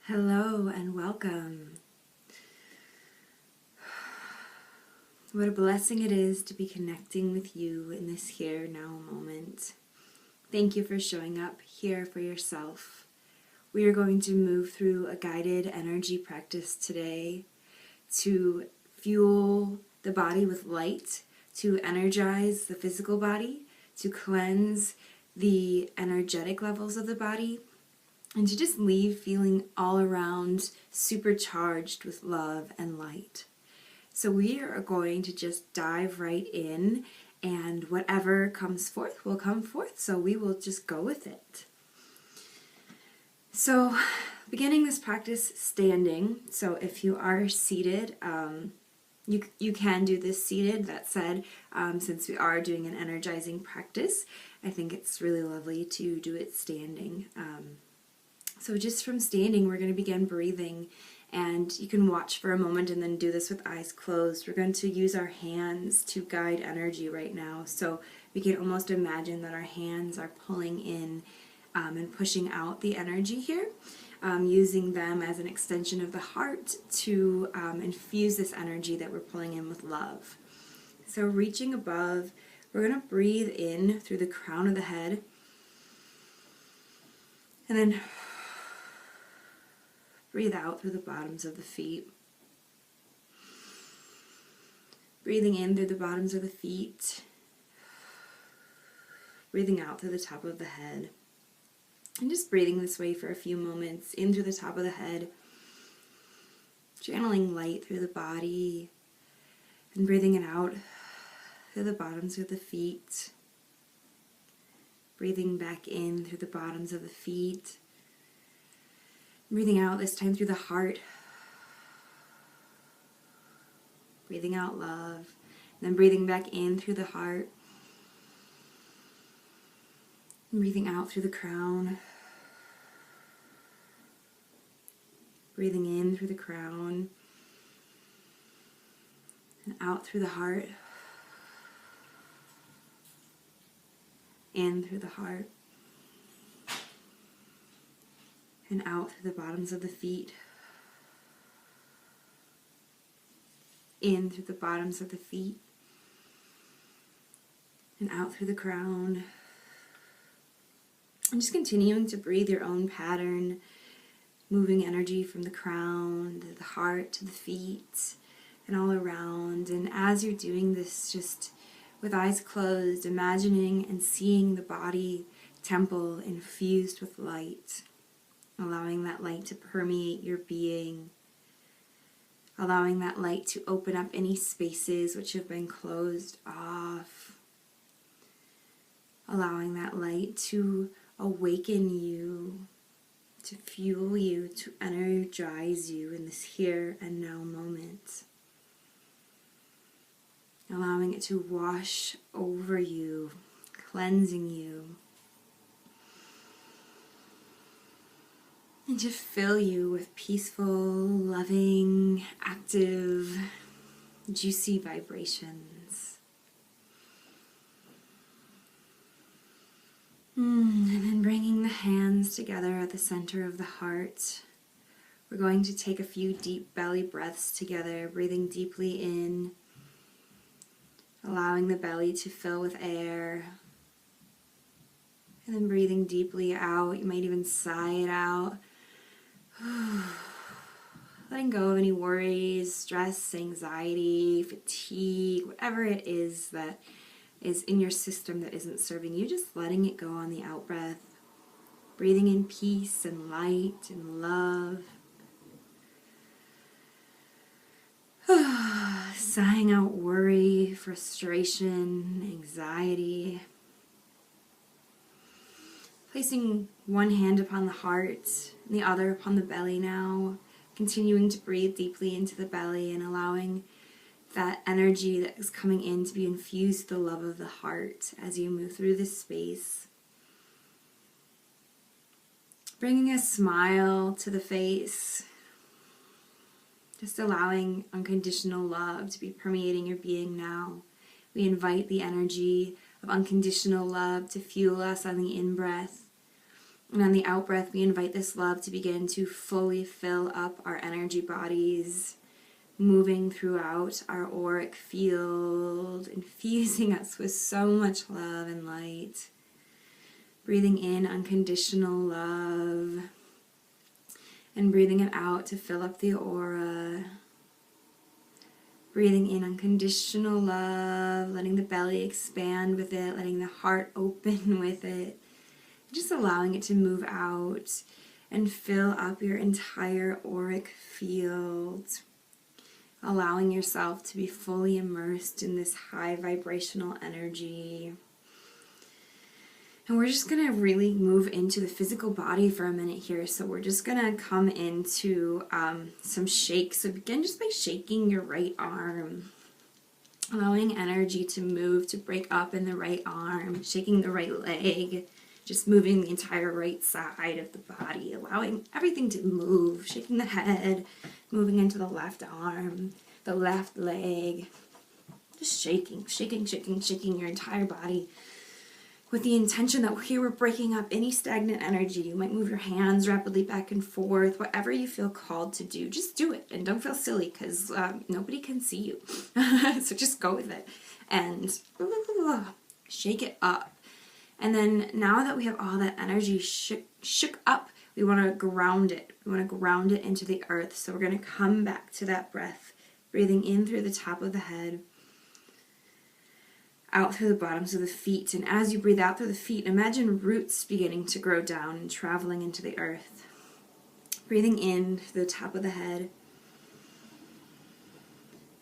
Hello and welcome. What a blessing it is to be connecting with you in this here now moment. Thank you for showing up here for yourself. We are going to move through a guided energy practice today to fuel the body with light, to energize the physical body, to cleanse the energetic levels of the body, and to just leave feeling all around supercharged with love and light. So we are going to just dive right in, and whatever comes forth will come forth. So we will just go with it. So beginning this practice standing. So if you are seated, you can do this seated. That said, since we are doing an energizing practice, I think it's really lovely to do it standing. So just from standing, we're going to begin breathing, and you can watch for a moment and then do this with eyes closed. We're going to use our hands to guide energy right now. So we can almost imagine that our hands are pulling in and pushing out the energy here, using them as an extension of the heart to infuse this energy that we're pulling in with love. So reaching above, we're going to breathe in through the crown of the head, and then breathe out through the bottoms of the feet. Breathing in through the bottoms of the feet. Breathing out through the top of the head. And just breathing this way for a few moments, in through the top of the head. Channeling light through the body. And breathing it out through the bottoms of the feet. Breathing back in through the bottoms of the feet. Breathing out this time through the heart. Breathing out love. And then breathing back in through the heart. And breathing out through the crown. Breathing in through the crown. And out through the heart. In through the heart. And out through the bottoms of the feet. In through the bottoms of the feet. And out through the crown. And just continuing to breathe your own pattern, moving energy from the crown to the heart to the feet and all around. And as you're doing this, just with eyes closed, imagining and seeing the body temple infused with light. Allowing that light to permeate your being. Allowing that light to open up any spaces which have been closed off. Allowing that light to awaken you, to fuel you, to energize you in this here and now moment. Allowing it to wash over you, cleansing you. And to fill you with peaceful, loving, active, juicy vibrations. And then bringing the hands together at the center of the heart. We're going to take a few deep belly breaths together, breathing deeply in, allowing the belly to fill with air. And then breathing deeply out. You might even sigh it out. Letting go of any worries, stress, anxiety, fatigue, whatever it is that is in your system that isn't serving you, just letting it go on the out breath. Breathing in peace and light and love. Sighing out worry, frustration, anxiety. Placing one hand upon the heart and the other upon the belly now. Continuing to breathe deeply into the belly and allowing that energy that is coming in to be infused with the love of the heart as you move through this space. Bringing a smile to the face. Just allowing unconditional love to be permeating your being now. We invite the energy of unconditional love to fuel us on the in-breath And on the out breath, we invite this love to begin to fully fill up our energy bodies, moving throughout our auric field, infusing us with so much love and light. Breathing in unconditional love, and breathing it out to fill up the aura. Breathing in unconditional love, letting the belly expand with it, letting the heart open with it. Just allowing it to move out and fill up your entire auric field. Allowing yourself to be fully immersed in this high vibrational energy. And we're just going to really move into the physical body for a minute here. So we're just going to come into some shakes. So begin just by shaking your right arm. Allowing energy to move, to break up in the right arm. Shaking the right leg. Just moving the entire right side of the body, allowing everything to move, shaking the head, moving into the left arm, the left leg, just shaking your entire body with the intention that here we're breaking up any stagnant energy. You might move your hands rapidly back and forth, whatever you feel called to do, just do it and don't feel silly because nobody can see you. So just go with it and shake it up. And then now that we have all that energy shook up, we want to ground it. We want to ground it into the earth. So we're going to come back to that breath, breathing in through the top of the head, out through the bottoms of the feet. And as you breathe out through the feet, imagine roots beginning to grow down and traveling into the earth. Breathing in through the top of the head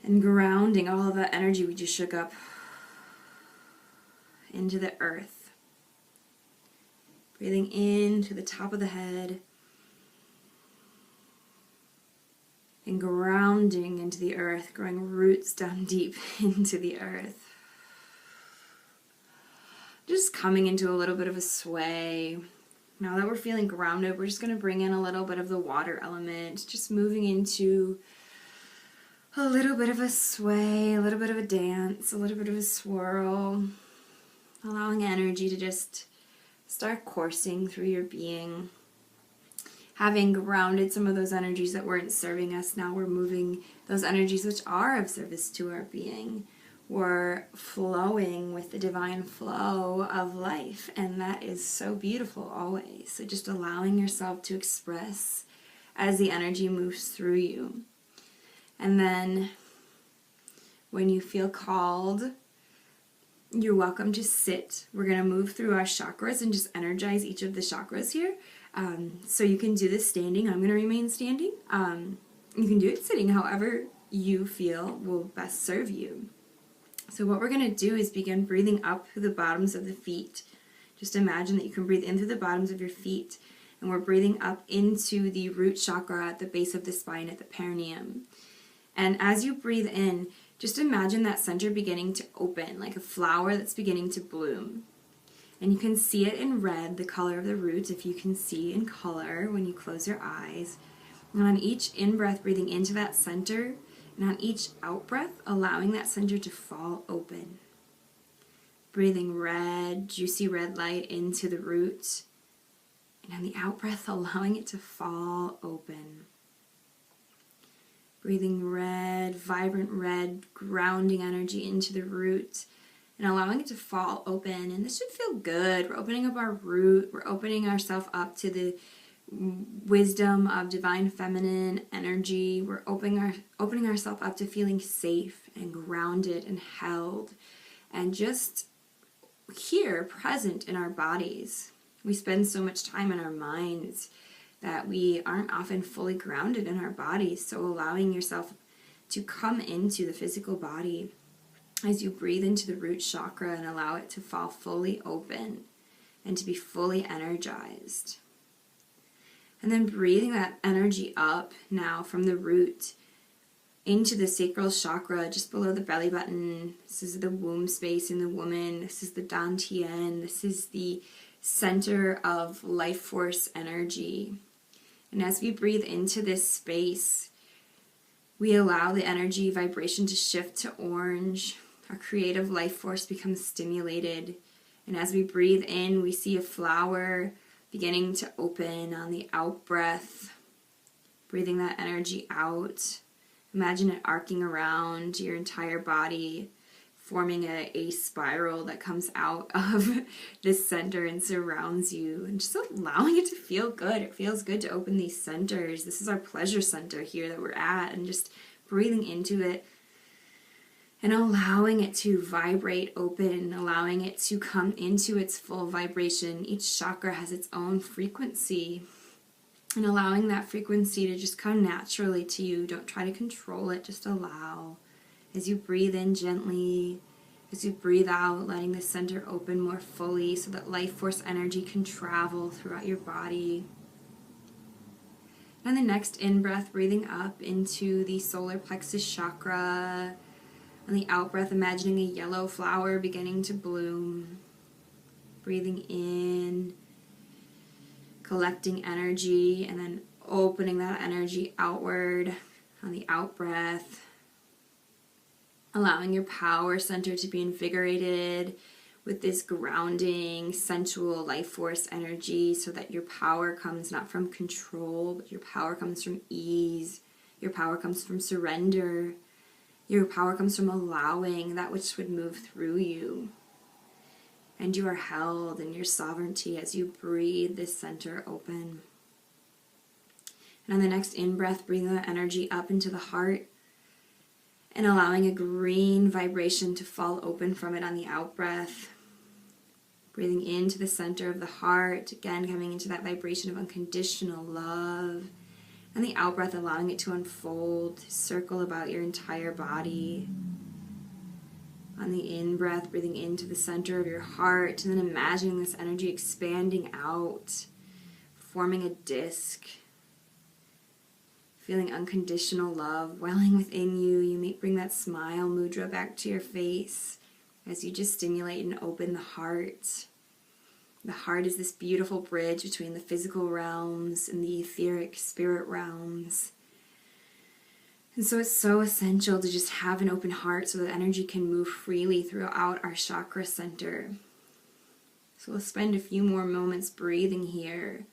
and grounding all of that energy we just shook up into the earth. Breathing in to the top of the head and grounding into the earth, growing roots down deep into the earth. Just coming into a little bit of a sway. Now that we're feeling grounded, we're just going to bring in a little bit of the water element, just moving into a little bit of a sway, a little bit of a dance, a little bit of a swirl, allowing energy to just start coursing through your being. Having grounded some of those energies that weren't serving us, now we're moving those energies which are of service to our being. We're flowing with the divine flow of life, and that is so beautiful always. So just allowing yourself to express as the energy moves through you. And then when you feel called, you're welcome to sit. We're going to move through our chakras and just energize each of the chakras here. So you can do this standing. I'm going to remain standing. You can do it sitting, however you feel will best serve you. So what we're going to do is begin breathing up through the bottoms of the feet. Just imagine that you can breathe in through the bottoms of your feet. And we're breathing up into the root chakra at the base of the spine at the perineum. And as you breathe in, just imagine that center beginning to open, like a flower that's beginning to bloom. And you can see it in red, the color of the root, if you can see in color when you close your eyes. And on each in-breath, breathing into that center, and on each out-breath, allowing that center to fall open. Breathing red, juicy red light into the root. And on the out-breath, allowing it to fall open. Breathing red, vibrant red, grounding energy into the root and allowing it to fall open. And this should feel good. We're opening up our root. We're opening ourselves up to the wisdom of divine feminine energy. We're opening ourselves up to feeling safe and grounded and held and just here, present in our bodies. We spend so much time in our minds that we aren't often fully grounded in our bodies. So allowing yourself to come into the physical body as you breathe into the root chakra and allow it to fall fully open and to be fully energized. And then breathing that energy up now from the root into the sacral chakra just below the belly button. This is the womb space in the woman. This is the dantian. This is the center of life force energy. And as we breathe into this space, we allow the energy vibration to shift to orange. Our creative life force becomes stimulated. And as we breathe in, we see a flower beginning to open on the out breath, breathing that energy out. Imagine it arcing around your entire body, forming a spiral that comes out of this center and surrounds you, and just allowing it to feel good. It feels good to open these centers. This is our pleasure center here that we're at, and just breathing into it and allowing it to vibrate open, allowing it to come into its full vibration. Each chakra has its own frequency, and allowing that frequency to just come naturally to you. Don't try to control it, just allow. As you breathe in gently, as you breathe out, letting the center open more fully so that life force energy can travel throughout your body. And the next in-breath, breathing up into the solar plexus chakra. On the out-breath, imagining a yellow flower beginning to bloom. Breathing in, collecting energy, and then opening that energy outward on the out-breath. Allowing your power center to be invigorated with this grounding, sensual life force energy, so that your power comes not from control, but your power comes from ease. Your power comes from surrender. Your power comes from allowing that which would move through you. And you are held in your sovereignty as you breathe this center open. And on the next in-breath, breathing that energy up into the heart, and allowing a green vibration to fall open from it on the out-breath. Breathing into the center of the heart, again coming into that vibration of unconditional love. And the out-breath, allowing it to unfold, circle about your entire body. On the in-breath, breathing into the center of your heart, and then imagining this energy expanding out, forming a disc. Feeling unconditional love welling within you. You may bring that smile mudra back to your face as you just stimulate and open the heart. The heart is this beautiful bridge between the physical realms and the etheric spirit realms. And so it's so essential to just have an open heart so that energy can move freely throughout our chakra center. So we'll spend a few more moments breathing here.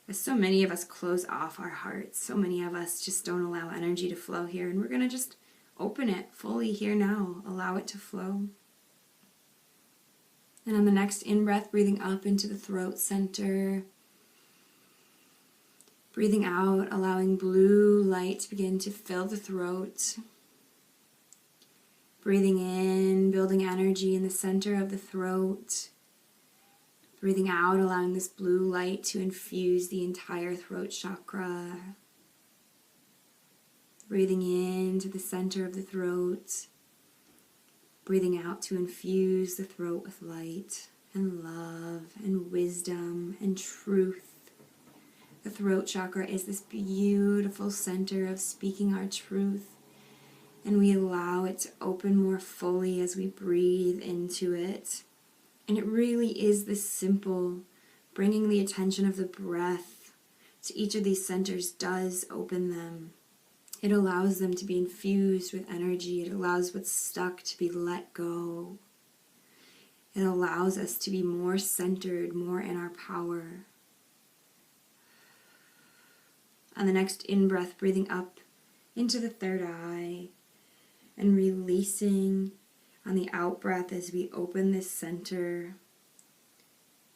As so many of us close off our hearts, so many of us just don't allow energy to flow here, and we're going to just open it fully here now, allow it to flow. And on the next in-breath, breathing up into the throat center, breathing out, allowing blue light to begin to fill the throat. Breathing in, building energy in the center of the throat. Breathing out, allowing this blue light to infuse the entire throat chakra. Breathing into the center of the throat. Breathing out to infuse the throat with light and love and wisdom and truth. The throat chakra is this beautiful center of speaking our truth, and we allow it to open more fully as we breathe into it. And it really is this simple. Bringing the attention of the breath to each of these centers does open them. It allows them to be infused with energy. It allows what's stuck to be let go. It allows us to be more centered, more in our power. On the next in-breath, breathing up into the third eye and releasing on the out-breath as we open this center.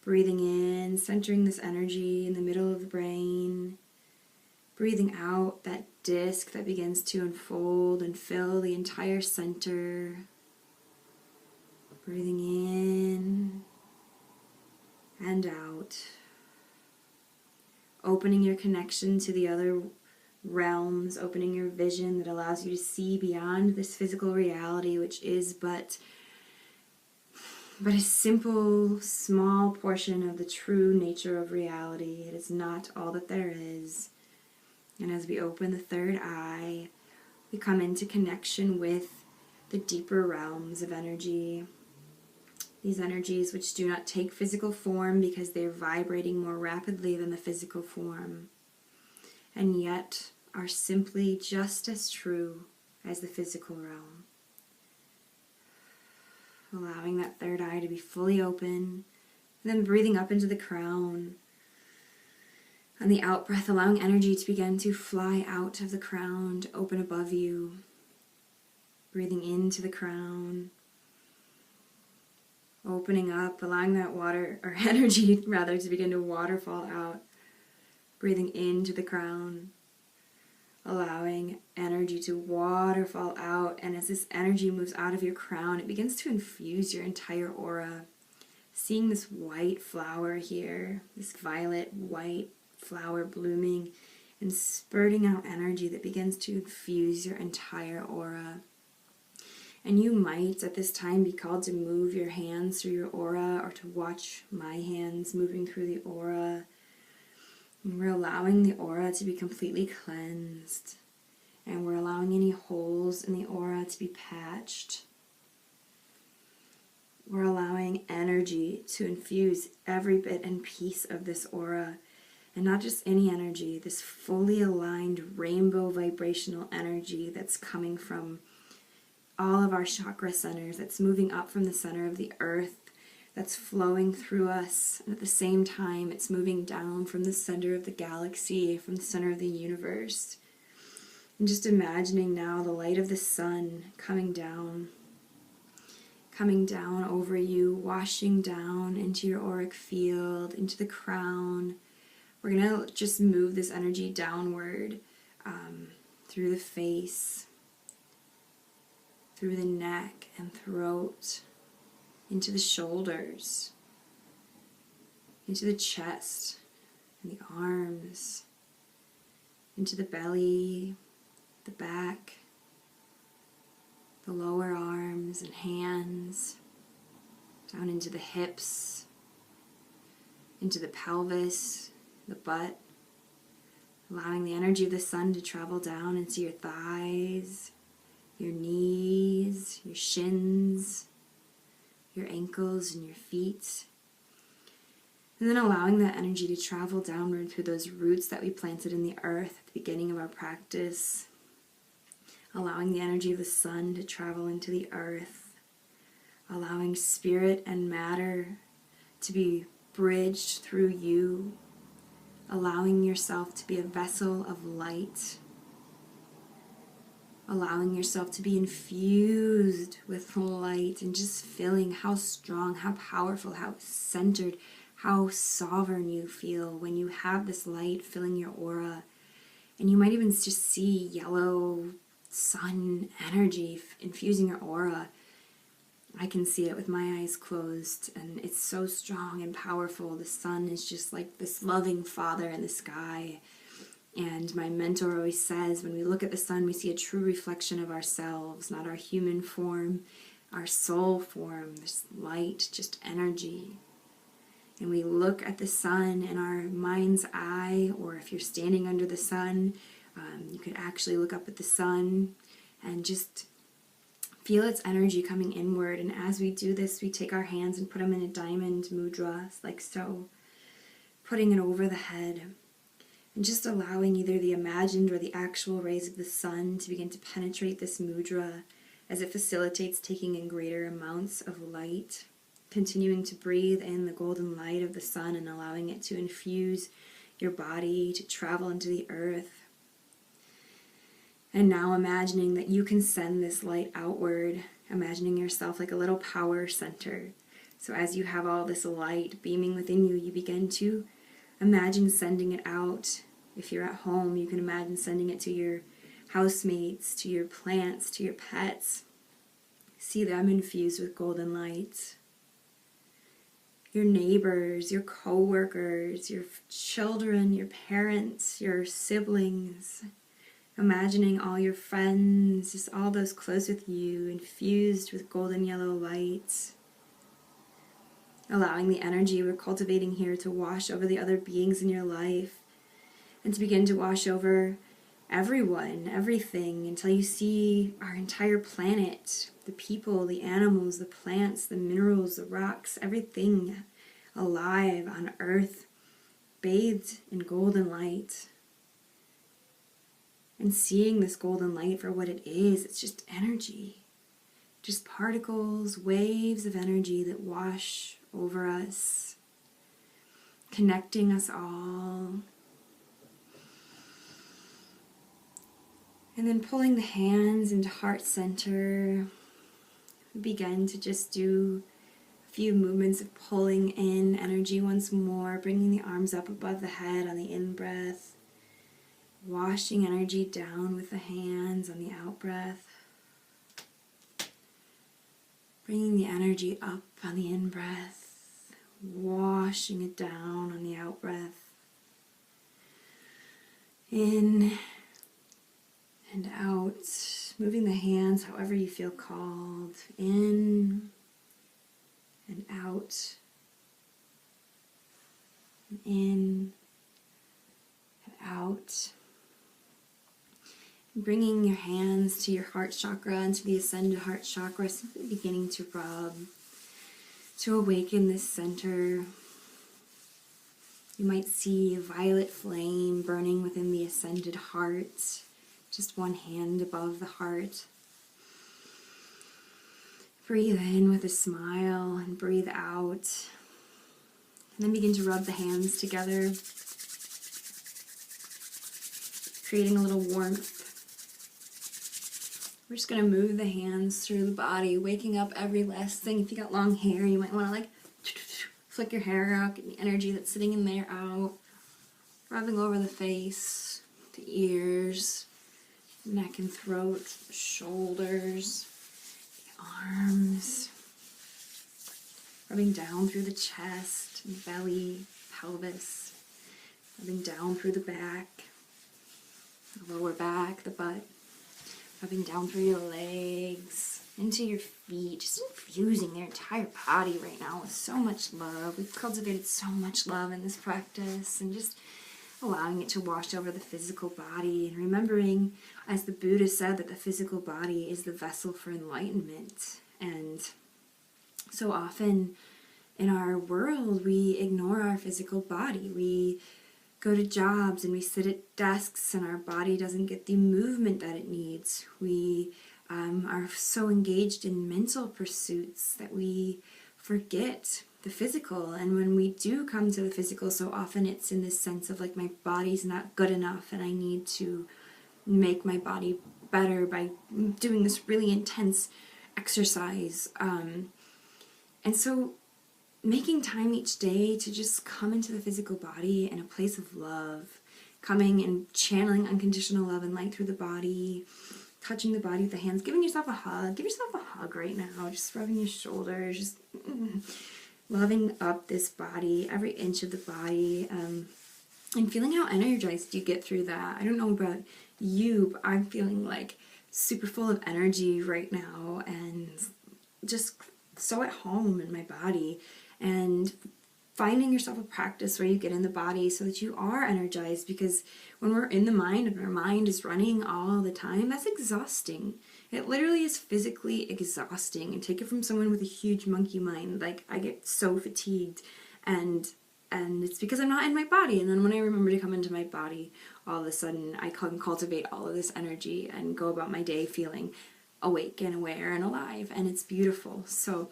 Breathing in, centering this energy in the middle of the brain. Breathing out, that disc that begins to unfold and fill the entire center. Breathing in and out. Opening your connection to the other realms, opening your vision that allows you to see beyond this physical reality, which is but a simple, small portion of the true nature of reality. It is not all that there is. And as we open the third eye, we come into connection with the deeper realms of energy. These energies which do not take physical form because they're vibrating more rapidly than the physical form, and yet are simply just as true as the physical realm. Allowing that third eye to be fully open, and then breathing up into the crown, On the out breath, allowing energy to begin to fly out of the crown, to open above you. Breathing into the crown. Opening up, allowing that water, or energy rather, to begin to waterfall out. Breathing into the crown. Allowing energy to waterfall out. And as this energy moves out of your crown, it begins to infuse your entire aura. Seeing this white flower here, this violet white flower blooming and spurting out energy that begins to infuse your entire aura. And you might at this time be called to move your hands through your aura or to watch my hands moving through the aura. And we're allowing the aura to be completely cleansed. And we're allowing any holes in the aura to be patched. We're allowing energy to infuse every bit and piece of this aura. And not just any energy, this fully aligned rainbow vibrational energy that's coming from all of our chakra centers, that's moving up from the center of the earth, that's flowing through us. And at the same time, it's moving down from the center of the galaxy, from the center of the universe. And just imagining now the light of the sun coming down over you, washing down into your auric field, into the crown. We're going to just move this energy downward through the face, through the neck and throat, into the shoulders, into the chest and the arms, into the belly, the back, the lower arms and hands, down into the hips, into the pelvis, the butt, allowing the energy of the sun to travel down into your thighs, your knees, your shins, your ankles and your feet. And then allowing that energy to travel downward through those roots that we planted in the earth at the beginning of our practice. Allowing the energy of the sun to travel into the earth. Allowing spirit and matter to be bridged through you. Allowing yourself to be a vessel of light. Allowing yourself to be infused with light and just feeling how strong, how powerful, how centered, how sovereign you feel when you have this light filling your aura. And you might even just see yellow sun energy infusing your aura. I can see it with my eyes closed, and it's so strong and powerful. The sun is just like this loving father in the sky. And my mentor always says, when we look at the sun, we see a true reflection of ourselves, not our human form, our soul form, this light, just energy. And we look at the sun in our mind's eye, or if you're standing under the sun, you could actually look up at the sun and just feel its energy coming inward. And as we do this, we take our hands and put them in a diamond mudra, like so, putting it over the head. And just allowing either the imagined or the actual rays of the sun to begin to penetrate this mudra as it facilitates taking in greater amounts of light. Continuing to breathe in the golden light of the sun and allowing it to infuse your body, to travel into the earth. And now imagining that you can send this light outward, imagining yourself like a little power center. So as you have all this light beaming within you, you begin to imagine sending it out. If you're at home, you can imagine sending it to your housemates, to your plants, to your pets. See them infused with golden light. Your neighbors, your co-workers, your children, your parents, your siblings. Imagining all your friends, just all those close with you, infused with golden yellow light. Allowing the energy we're cultivating here to wash over the other beings in your life and to begin to wash over everyone, everything, until you see our entire planet, the people, the animals, the plants, the minerals, the rocks, everything alive on earth, bathed in golden light. And seeing this golden light for what it is, it's just energy. Just particles, waves of energy that wash over us, connecting us all, And then pulling the hands into heart center, begin to just do a few movements of pulling in energy once more, bringing the arms up above the head on the in-breath, washing energy down with the hands on the out-breath, bringing the energy up on the in-breath, washing it down on the out-breath, in and out, moving the hands however you feel called, in and out, and in and out. Bringing your hands to your heart chakra and to the ascended heart chakra, simply beginning to rub, to awaken this center. You might see a violet flame burning within the ascended heart, just one hand above the heart. Breathe in with a smile and breathe out. And then begin to rub the hands together, creating a little warmth. We're just going to move the hands through the body, waking up every last thing. If you got long hair, you might want to like flick your hair out, get the energy that's sitting in there out. Rubbing over the face, the ears, neck and throat, shoulders, the arms. Rubbing down through the chest, and belly, pelvis. Rubbing down through the back, the lower back, the butt. Rubbing down through your legs, into your feet, just infusing their entire body right now with so much love. We've cultivated so much love in this practice, and just allowing it to wash over the physical body, and remembering, as the Buddha said, that the physical body is the vessel for enlightenment. And so often in our world, we ignore our physical body. We go to jobs and we sit at desks and our body doesn't get the movement that it needs. We are so engaged in mental pursuits that we forget the physical. And when we do come to the physical, so often it's in this sense of like, my body's not good enough and I need to make my body better by doing this really intense exercise. And so making time each day to just come into the physical body in a place of love, coming and channeling unconditional love and light through the body, touching the body with the hands, giving yourself a hug. Give yourself a hug right now, just rubbing your shoulders, just loving up this body, every inch of the body, and feeling how energized you get through that. I don't know about you, but I'm feeling like super full of energy right now and just so at home in my body. And finding yourself a practice where you get in the body so that you are energized, because when we're in the mind and our mind is running all the time, that's exhausting. It literally is physically exhausting. And take it from someone with a huge monkey mind. Like, I get so fatigued, and it's because I'm not in my body. And then when I remember to come into my body, all of a sudden I can cultivate all of this energy and go about my day feeling awake and aware and alive, and it's beautiful. So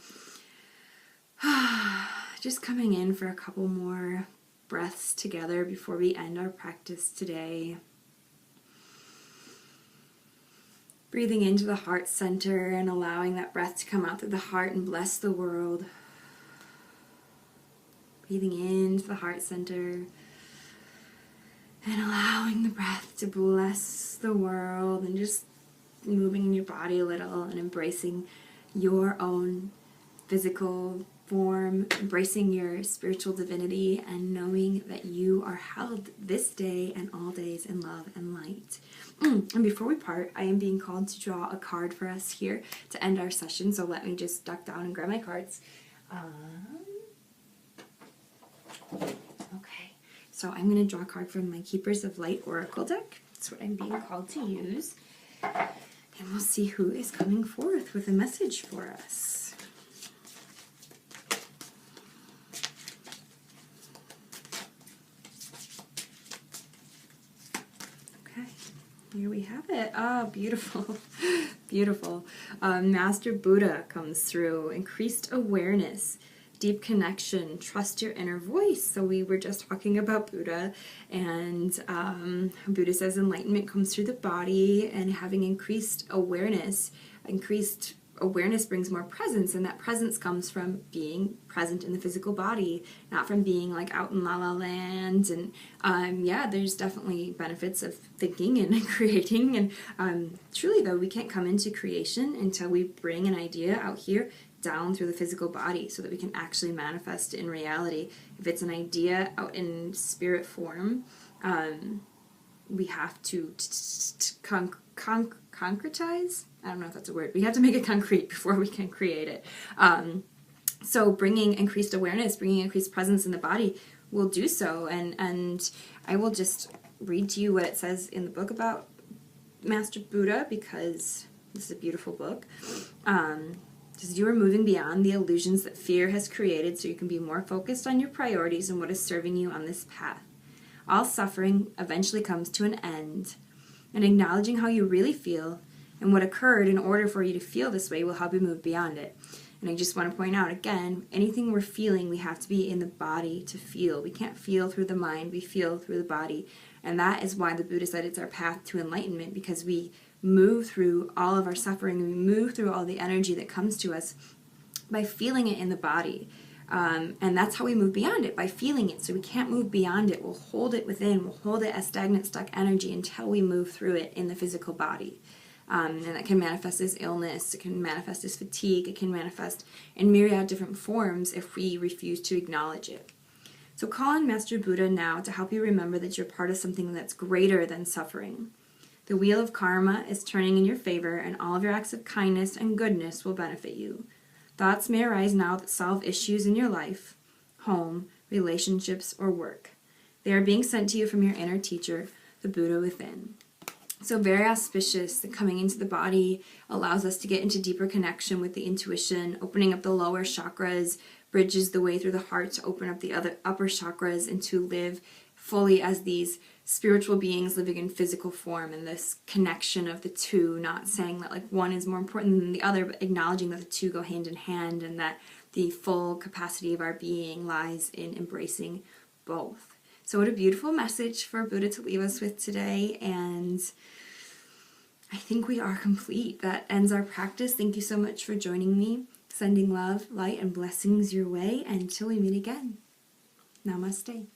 just coming in for a couple more breaths together before we end our practice today. Breathing into the heart center and allowing that breath to come out through the heart and bless the world. Breathing into the heart center and allowing the breath to bless the world, and just moving in your body a little and embracing your own physical form, embracing your spiritual divinity, and knowing that you are held this day and all days in love and light. And before we part, I am being called to draw a card for us here to end our session, so let me just duck down and grab my cards. Okay, so I'm going to draw a card from my Keepers of Light Oracle deck. That's what I'm being called to use. And we'll see who is coming forth with a message for us. Here we have it. Ah, beautiful. Beautiful. Master Buddha comes through. Increased awareness. deep connection, trust your inner voice. So we were just talking about Buddha, and Buddha says enlightenment comes through the body, and having increased awareness brings more presence, and that presence comes from being present in the physical body, not from being like out in la la land. And there's definitely benefits of thinking and creating, and truly though, we can't come into creation until we bring an idea out here down through the physical body so that we can actually manifest it in reality. If it's an idea out in spirit form, we have to concretize. I don't know if that's a word. We have to make it concrete before we can create it. So bringing increased awareness, bringing increased presence in the body will do so. And I will just read to you what it says in the book about Master Buddha, because this is a beautiful book. It says, you are moving beyond the illusions that fear has created so you can be more focused on your priorities and what is serving you on this path. All suffering eventually comes to an end, and acknowledging how you really feel and what occurred in order for you to feel this way will help you move beyond it. And I just want to point out again, anything we're feeling, we have to be in the body to feel. We can't feel through the mind, we feel through the body. And that is why the Buddha said it's our path to enlightenment, because we move through all of our suffering, we move through all the energy that comes to us by feeling it in the body. And that's how we move beyond it, by feeling it. So we can't move beyond it. We'll hold it within. We'll hold it as stagnant, stuck energy until we move through it in the physical body. And that can manifest as illness. It can manifest as fatigue. It can manifest in myriad different forms if we refuse to acknowledge it. So call on Master Buddha now to help you remember that you're part of something that's greater than suffering. The wheel of karma is turning in your favor, and all of your acts of kindness and goodness will benefit you. Thoughts may arise now that solve issues in your life, home, relationships, or work. They are being sent to you from your inner teacher, the Buddha within. So very auspicious that coming into the body allows us to get into deeper connection with the intuition, opening up the lower chakras, bridges the way through the heart to open up the other upper chakras and to live fully as these spiritual beings living in physical form, and this connection of the two, not saying that like one is more important than the other, but acknowledging that the two go hand in hand, and that the full capacity of our being lies in embracing both. So what a beautiful message for Buddha to leave us with today, and I think we are complete. That ends our practice. Thank you so much for joining me. Sending love, light, and blessings your way until we meet again. Namaste.